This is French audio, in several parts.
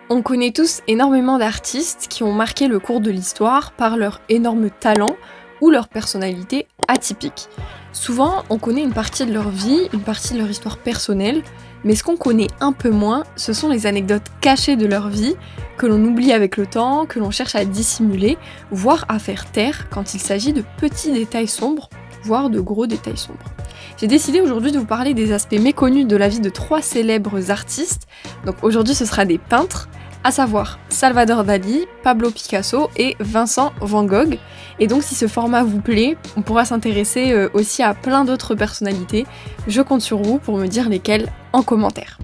On connaît tous énormément d'artistes qui ont marqué le cours de l'histoire par leur énorme talent ou leur personnalité atypique. Souvent, on connaît une partie de leur vie, une partie de leur histoire personnelle, mais ce qu'on connaît un peu moins, ce sont les anecdotes cachées de leur vie, que l'on oublie avec le temps, que l'on cherche à dissimuler, voire à faire taire quand il s'agit de petits détails sombres, voire de gros détails sombres. J'ai décidé aujourd'hui de vous parler des aspects méconnus de la vie de 3 célèbres artistes. Donc aujourd'hui ce sera des peintres, à savoir Salvador Dali, Pablo Picasso et Vincent Van Gogh. Et donc si ce format vous plaît, on pourra s'intéresser aussi à plein d'autres personnalités. Je compte sur vous pour me dire lesquelles en commentaire.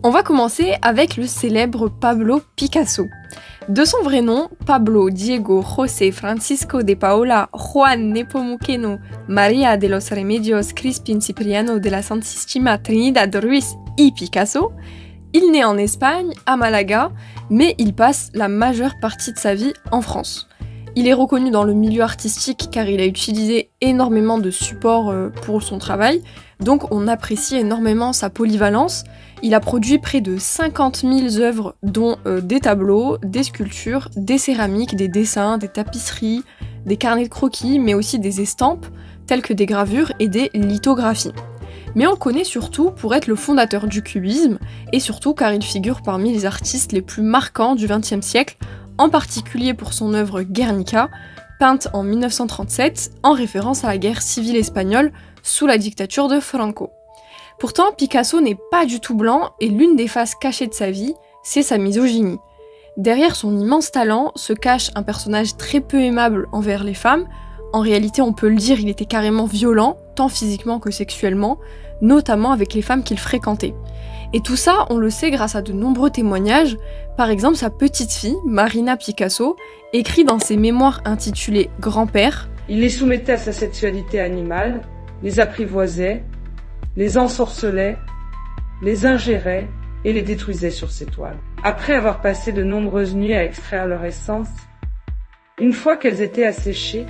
On va commencer avec le célèbre Pablo Picasso. De son vrai nom, Pablo Diego José Francisco de Paula Juan Nepomuceno María de los Remedios Crispin Cipriano de la Santísima Trinidad Ruiz y Picasso, il naît en Espagne, à Malaga, mais il passe la majeure partie de sa vie en France. Il est reconnu dans le milieu artistique car il a utilisé énormément de supports pour son travail, donc on apprécie énormément sa polyvalence. Il a produit près de 50 000 œuvres, dont des tableaux, des sculptures, des céramiques, des dessins, des tapisseries, des carnets de croquis, mais aussi des estampes, telles que des gravures et des lithographies. Mais on le connaît surtout pour être le fondateur du cubisme, et surtout car il figure parmi les artistes les plus marquants du XXe siècle, en particulier pour son œuvre Guernica, peinte en 1937, en référence à la guerre civile espagnole sous la dictature de Franco. Pourtant, Picasso n'est pas du tout blanc et l'une des faces cachées de sa vie, c'est sa misogynie. Derrière son immense talent se cache un personnage très peu aimable envers les femmes. En réalité, on peut le dire, il était carrément violent, tant physiquement que sexuellement, notamment avec les femmes qu'il fréquentait. Et tout ça, on le sait grâce à de nombreux témoignages. Par exemple, sa petite fille, Marina Picasso, écrit dans ses mémoires intitulées « Grand-père ». Il les soumettait à sa sexualité animale, les apprivoisait, les ensorcelait, les ingérait et les détruisait sur ses toiles. Après avoir passé de nombreuses nuits à extraire leur essence, une fois qu'elles étaient asséchées,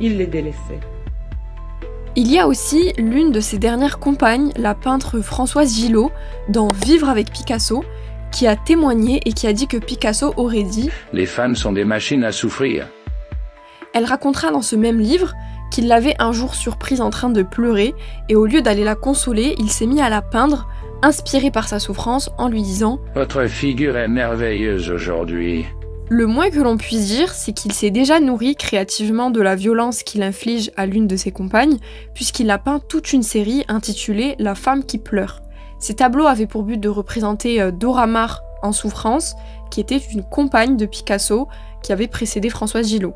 il les délaissait. Il y a aussi l'une de ses dernières compagnes, la peintre Françoise Gillot, dans Vivre avec Picasso, qui a témoigné et qui a dit que Picasso aurait dit « Les femmes sont des machines à souffrir ». Elle racontera dans ce même livre qu'il l'avait un jour surprise en train de pleurer, et au lieu d'aller la consoler, il s'est mis à la peindre, inspiré par sa souffrance, en lui disant « Votre figure est merveilleuse aujourd'hui ». Le moins que l'on puisse dire, c'est qu'il s'est déjà nourri créativement de la violence qu'il inflige à l'une de ses compagnes, puisqu'il a peint toute une série intitulée « La femme qui pleure ». Ces tableaux avaient pour but de représenter Dora Maar en souffrance, qui était une compagne de Picasso qui avait précédé Françoise Gillot.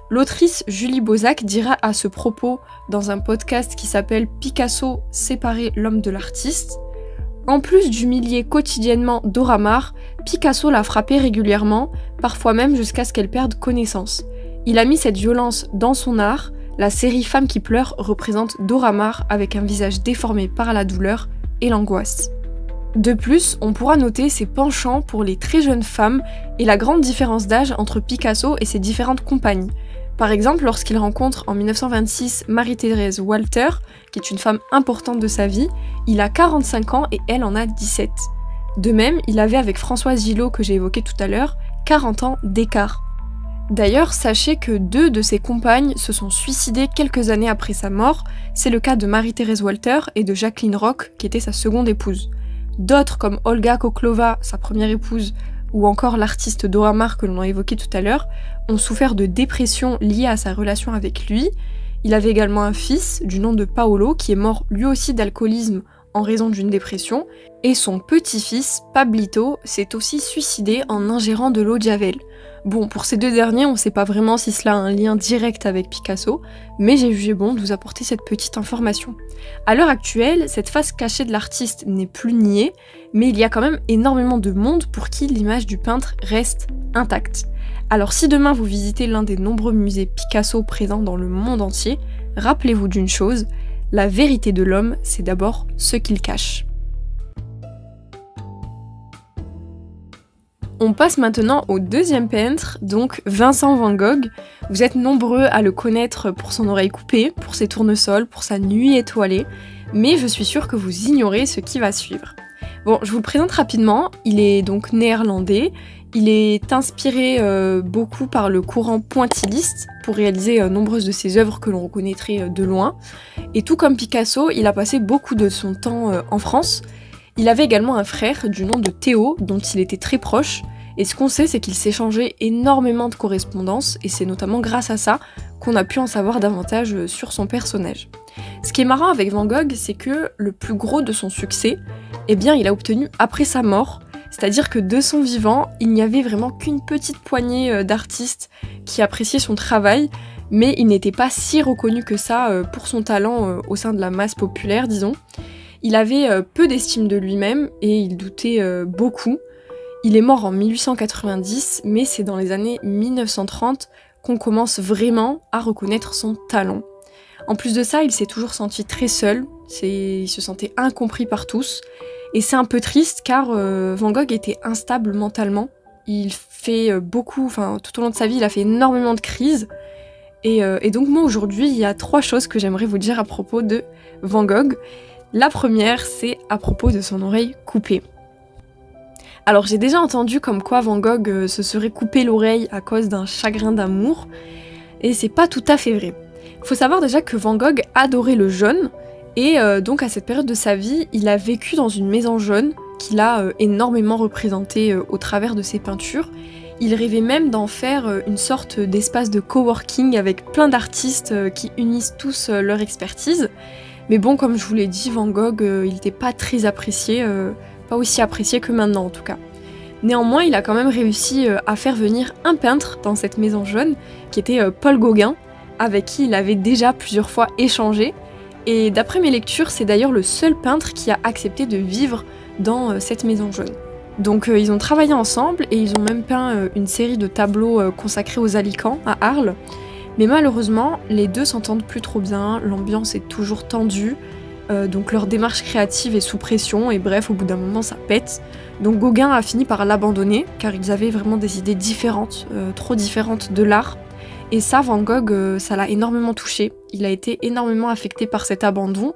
L'autrice Julie Bozac dira à ce propos dans un podcast qui s'appelle « Picasso, séparer l'homme de l'artiste ». En plus d'humilier quotidiennement Dora Maar, Picasso l'a frappée régulièrement, parfois même jusqu'à ce qu'elle perde connaissance. Il a mis cette violence dans son art. La série Femmes qui pleurent représente Dora Maar avec un visage déformé par la douleur et l'angoisse. De plus, on pourra noter ses penchants pour les très jeunes femmes et la grande différence d'âge entre Picasso et ses différentes compagnes. Par exemple, lorsqu'il rencontre en 1926 Marie-Thérèse Walter, qui est une femme importante de sa vie, il a 45 ans et elle en a 17. De même, il avait avec Françoise Gillot, que j'ai évoqué tout à l'heure, 40 ans d'écart. D'ailleurs, sachez que 2 de ses compagnes se sont suicidées quelques années après sa mort, c'est le cas de Marie-Thérèse Walter et de Jacqueline Roch, qui était sa seconde épouse. D'autres, comme Olga Koklova, sa première épouse, ou encore l'artiste Dora Maar que l'on a évoqué tout à l'heure, ont souffert de dépression liée à sa relation avec lui. Il avait également un fils du nom de Paolo qui est mort lui aussi d'alcoolisme en raison d'une dépression, et son petit-fils, Pablito, s'est aussi suicidé en ingérant de l'eau de Javel. Bon, pour ces 2 derniers, on ne sait pas vraiment si cela a un lien direct avec Picasso, mais j'ai jugé bon de vous apporter cette petite information. À l'heure actuelle, cette face cachée de l'artiste n'est plus niée, mais il y a quand même énormément de monde pour qui l'image du peintre reste intacte. Alors si demain vous visitez l'un des nombreux musées Picasso présents dans le monde entier, rappelez-vous d'une chose, la vérité de l'homme, c'est d'abord ce qu'il cache. On passe maintenant au deuxième peintre, donc Vincent Van Gogh. Vous êtes nombreux à le connaître pour son oreille coupée, pour ses tournesols, pour sa nuit étoilée, mais je suis sûre que vous ignorez ce qui va suivre. Bon, je vous le présente rapidement. Il est donc néerlandais. Il est inspiré beaucoup par le courant pointilliste pour réaliser nombreuses de ses œuvres que l'on reconnaîtrait de loin. Et tout comme Picasso, il a passé beaucoup de son temps en France. Il avait également un frère du nom de Théo, dont il était très proche. Et ce qu'on sait, c'est qu'ils s'échangeaient énormément de correspondances, et c'est notamment grâce à ça qu'on a pu en savoir davantage sur son personnage. Ce qui est marrant avec Van Gogh, c'est que le plus gros de son succès, eh bien, il a obtenu après sa mort. C'est-à-dire que de son vivant, il n'y avait vraiment qu'une petite poignée d'artistes qui appréciaient son travail, mais il n'était pas si reconnu que ça pour son talent au sein de la masse populaire, disons. Il avait peu d'estime de lui-même et il doutait beaucoup. Il est mort en 1890, mais c'est dans les années 1930 qu'on commence vraiment à reconnaître son talent. En plus de ça, il s'est toujours senti très seul, il se sentait incompris par tous, et c'est un peu triste car Van Gogh était instable mentalement. Il fait tout au long de sa vie, il a fait énormément de crises, et donc moi aujourd'hui, il y a 3 choses que j'aimerais vous dire à propos de Van Gogh. La première, c'est à propos de son oreille coupée. Alors j'ai déjà entendu comme quoi Van Gogh se serait coupé l'oreille à cause d'un chagrin d'amour, et c'est pas tout à fait vrai. Faut savoir déjà que Van Gogh adorait le jaune, et donc à cette période de sa vie, il a vécu dans une maison jaune qu'il a énormément représentée au travers de ses peintures. Il rêvait même d'en faire une sorte d'espace de coworking avec plein d'artistes qui unissent tous leur expertise. Mais bon, comme je vous l'ai dit, Van Gogh, il n'était pas très apprécié, pas aussi apprécié que maintenant en tout cas. Néanmoins, il a quand même réussi à faire venir un peintre dans cette maison jaune, qui était Paul Gauguin, avec qui il avait déjà plusieurs fois échangé. Et d'après mes lectures, c'est d'ailleurs le seul peintre qui a accepté de vivre dans cette maison jaune. Donc ils ont travaillé ensemble et ils ont même peint une série de tableaux consacrés aux Alicants à Arles. Mais malheureusement, les deux s'entendent plus trop bien, l'ambiance est toujours tendue, donc leur démarche créative est sous pression et bref, au bout d'un moment ça pète. Donc Gauguin a fini par l'abandonner car ils avaient vraiment des idées différentes, trop différentes de l'art. Et ça, Van Gogh, ça l'a énormément touché. Il a été énormément affecté par cet abandon.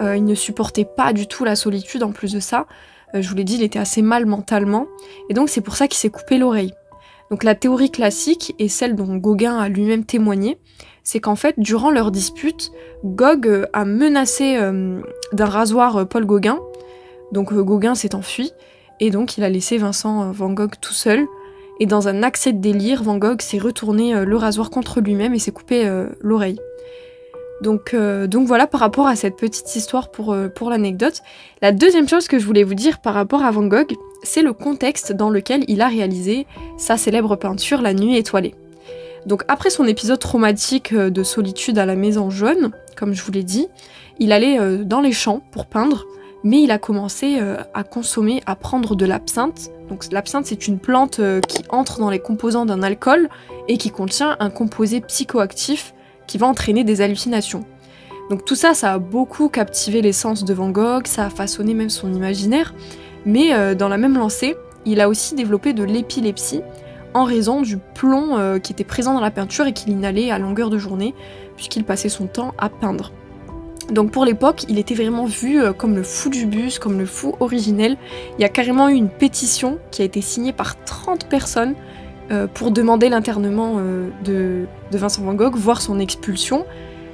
Il ne supportait pas du tout la solitude en plus de ça. Je vous l'ai dit, il était assez mal mentalement. Et donc c'est pour ça qu'il s'est coupé l'oreille. Donc la théorie classique, et celle dont Gauguin a lui-même témoigné, c'est qu'en fait, durant leur dispute, Gogh a menacé d'un rasoir Paul Gauguin. Donc Gauguin s'est enfui, et donc il a laissé Vincent Van Gogh tout seul. Et dans un accès de délire, Van Gogh s'est retourné le rasoir contre lui-même et s'est coupé l'oreille. Donc voilà par rapport à cette petite histoire pour l'anecdote. La deuxième chose que je voulais vous dire par rapport à Van Gogh, c'est le contexte dans lequel il a réalisé sa célèbre peinture La Nuit étoilée. Donc après son épisode traumatique de solitude à la maison jaune, comme je vous l'ai dit, il allait dans les champs pour peindre, mais il a commencé à prendre de l'absinthe. Donc l'absinthe, c'est une plante qui entre dans les composants d'un alcool et qui contient un composé psychoactif qui va entraîner des hallucinations. Donc tout ça, ça a beaucoup captivé les sens de Van Gogh, ça a façonné même son imaginaire, mais dans la même lancée, il a aussi développé de l'épilepsie en raison du plomb qui était présent dans la peinture et qu'il inhalait à longueur de journée, puisqu'il passait son temps à peindre. Donc pour l'époque, il était vraiment vu comme le fou du bus, comme le fou originel. Il y a carrément eu une pétition qui a été signée par 30 personnes pour demander l'internement de Vincent Van Gogh, voire son expulsion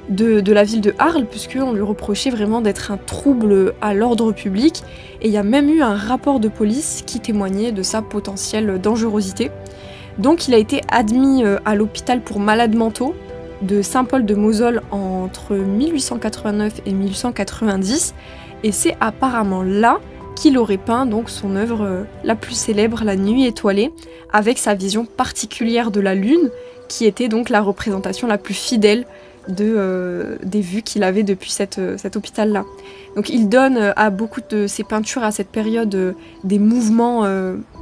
de la ville de Arles, puisqu'on lui reprochait vraiment d'être un trouble à l'ordre public. Et il y a même eu un rapport de police qui témoignait de sa potentielle dangerosité. Donc il a été admis à l'hôpital pour malades mentaux de Saint-Paul-de-Moselle entre 1889 et 1890, et c'est apparemment là qu'il aurait peint donc son œuvre la plus célèbre, La Nuit étoilée, avec sa vision particulière de la lune, qui était donc la représentation la plus fidèle des vues qu'il avait depuis cet hôpital-là. Donc il donne à beaucoup de ses peintures à cette période des mouvements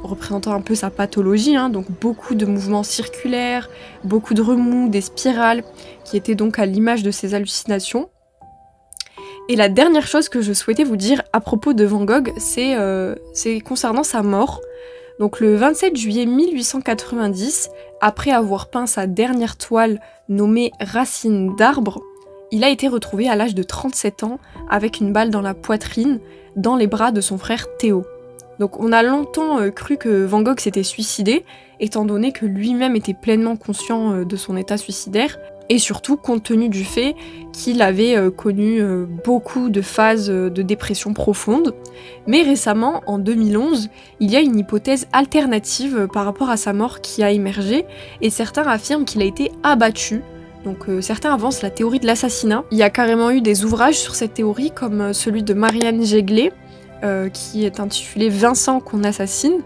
représentant un peu sa pathologie, donc beaucoup de mouvements circulaires, beaucoup de remous, des spirales, qui étaient donc à l'image de ses hallucinations. Et la dernière chose que je souhaitais vous dire à propos de Van Gogh, c'est concernant sa mort. Donc le 27 juillet 1890, après avoir peint sa dernière toile nommée Racines d'arbre, il a été retrouvé à l'âge de 37 ans avec une balle dans la poitrine, dans les bras de son frère Théo. Donc on a longtemps cru que Van Gogh s'était suicidé, étant donné que lui-même était pleinement conscient de son état suicidaire, et surtout compte tenu du fait qu'il avait connu beaucoup de phases de dépression profonde. Mais récemment, en 2011, il y a une hypothèse alternative par rapport à sa mort qui a émergé, et certains affirment qu'il a été abattu. Donc certains avancent la théorie de l'assassinat. Il y a carrément eu des ouvrages sur cette théorie, comme celui de Marianne Jeglet, qui est intitulé Vincent qu'on assassine,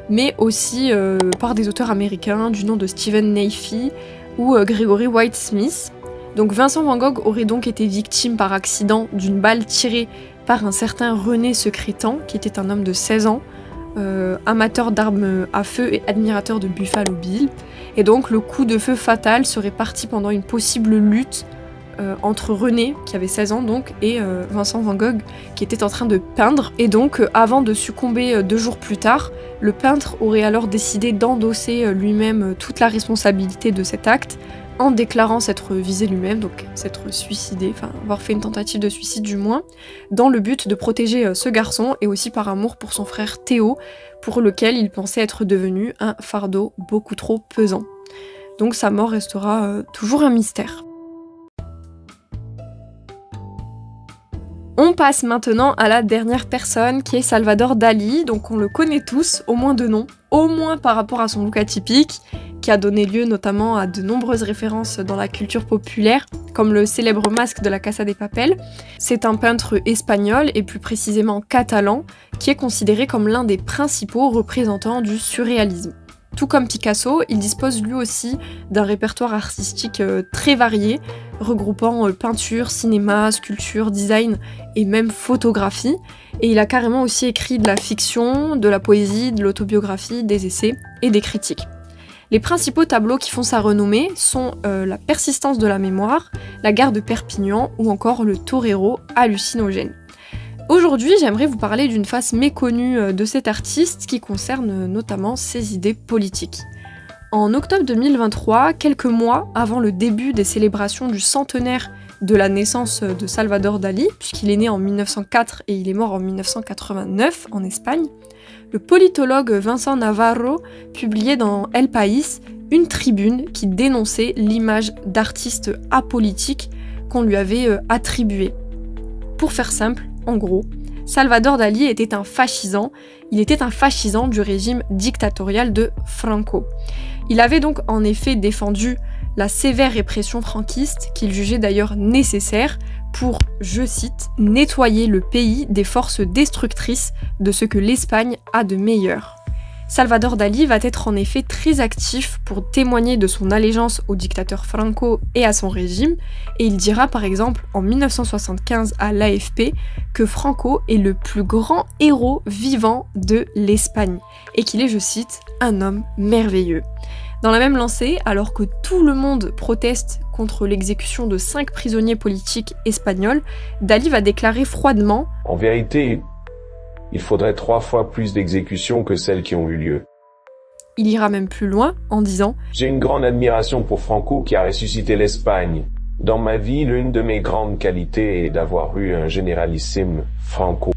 mais aussi par des auteurs américains du nom de Stephen Neifi ou Gregory White Smith. Donc Vincent Van Gogh aurait donc été victime par accident d'une balle tirée par un certain René Secrétan, qui était un homme de 16 ans, amateur d'armes à feu et admirateur de Buffalo Bill. Et donc le coup de feu fatal serait parti pendant une possible lutte entre René, qui avait 16 ans donc, et Vincent Van Gogh, qui était en train de peindre. Et donc, avant de succomber 2 jours plus tard, le peintre aurait alors décidé d'endosser lui-même toute la responsabilité de cet acte, en déclarant s'être visé lui-même, donc s'être suicidé, enfin avoir fait une tentative de suicide du moins, dans le but de protéger ce garçon, et aussi par amour pour son frère Théo, pour lequel il pensait être devenu un fardeau beaucoup trop pesant. Donc sa mort restera toujours un mystère. On passe maintenant à la dernière personne, qui est Salvador Dali. Donc on le connaît tous, au moins de nom, au moins par rapport à son look atypique, qui a donné lieu notamment à de nombreuses références dans la culture populaire, comme le célèbre masque de la Casa de Papel. C'est un peintre espagnol, et plus précisément catalan, qui est considéré comme l'un des principaux représentants du surréalisme. Tout comme Picasso, il dispose lui aussi d'un répertoire artistique très varié, regroupant peinture, cinéma, sculpture, design et même photographie. Et il a carrément aussi écrit de la fiction, de la poésie, de l'autobiographie, des essais et des critiques. Les principaux tableaux qui font sa renommée sont La persistance de la mémoire, La gare de Perpignan ou encore Le torero hallucinogène. Aujourd'hui, j'aimerais vous parler d'une face méconnue de cet artiste qui concerne notamment ses idées politiques. En octobre 2023, quelques mois avant le début des célébrations du centenaire de la naissance de Salvador Dali, puisqu'il est né en 1904 et il est mort en 1989 en Espagne, le politologue Vincent Navarro publiait dans El País une tribune qui dénonçait l'image d'artiste apolitique qu'on lui avait attribuée. Pour faire simple, en gros, Salvador Dali était un fascisant, il était un fascisant du régime dictatorial de Franco. Il avait donc en effet défendu la sévère répression franquiste, qu'il jugeait d'ailleurs nécessaire pour, je cite, « nettoyer le pays des forces destructrices de ce que l'Espagne a de meilleur ». Salvador Dali va être en effet très actif pour témoigner de son allégeance au dictateur Franco et à son régime, et il dira par exemple en 1975 à l'AFP que Franco est le plus grand héros vivant de l'Espagne, et qu'il est, je cite, un homme merveilleux. Dans la même lancée, alors que tout le monde proteste contre l'exécution de 5 prisonniers politiques espagnols, Dali va déclarer froidement « En vérité, il faudrait 3 fois plus d'exécutions que celles qui ont eu lieu. » Il ira même plus loin en disant « J'ai une grande admiration pour Franco qui a ressuscité l'Espagne. Dans ma vie, l'une de mes grandes qualités est d'avoir eu un généralissime, Franco. »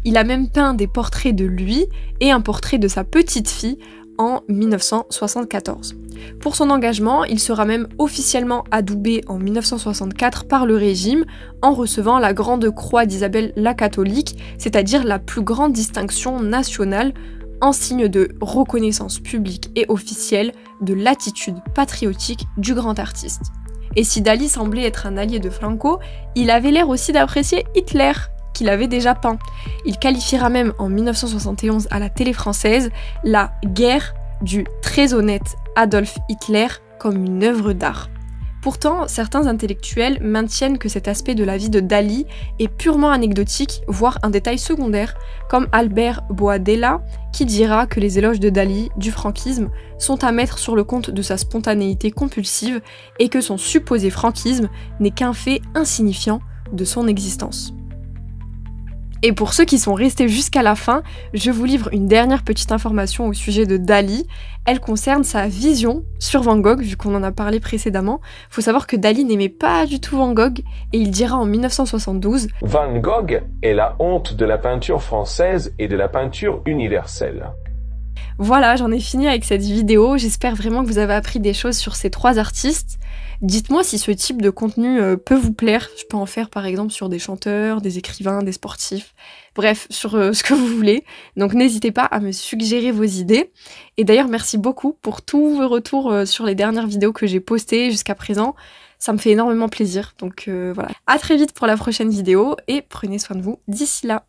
Il a même peint des portraits de lui et un portrait de sa petite-fille en 1974. Pour son engagement, il sera même officiellement adoubé en 1964 par le régime en recevant la Grande Croix d'Isabelle la Catholique, c'est-à-dire la plus grande distinction nationale en signe de reconnaissance publique et officielle de l'attitude patriotique du grand artiste. Et si Dali semblait être un allié de Franco, il avait l'air aussi d'apprécier Hitler, qu'il avait déjà peint. Il qualifiera même en 1971 à la télé française la guerre du très honnête Adolf Hitler comme une œuvre d'art. Pourtant, certains intellectuels maintiennent que cet aspect de la vie de Dali est purement anecdotique, voire un détail secondaire, comme Albert Boadella, qui dira que les éloges de Dali, du franquisme, sont à mettre sur le compte de sa spontanéité compulsive et que son supposé franquisme n'est qu'un fait insignifiant de son existence. Et pour ceux qui sont restés jusqu'à la fin, je vous livre une dernière petite information au sujet de Dali. Elle concerne sa vision sur Van Gogh, vu qu'on en a parlé précédemment. Faut savoir que Dali n'aimait pas du tout Van Gogh, et il dira en 1972 « Van Gogh est la honte de la peinture française et de la peinture universelle. » Voilà, j'en ai fini avec cette vidéo. J'espère vraiment que vous avez appris des choses sur ces 3 artistes. Dites-moi si ce type de contenu peut vous plaire. Je peux en faire par exemple sur des chanteurs, des écrivains, des sportifs, bref, sur ce que vous voulez. Donc n'hésitez pas à me suggérer vos idées. Et d'ailleurs, merci beaucoup pour tous vos retours sur les dernières vidéos que j'ai postées jusqu'à présent. Ça me fait énormément plaisir. Donc voilà. À très vite pour la prochaine vidéo et prenez soin de vous d'ici là.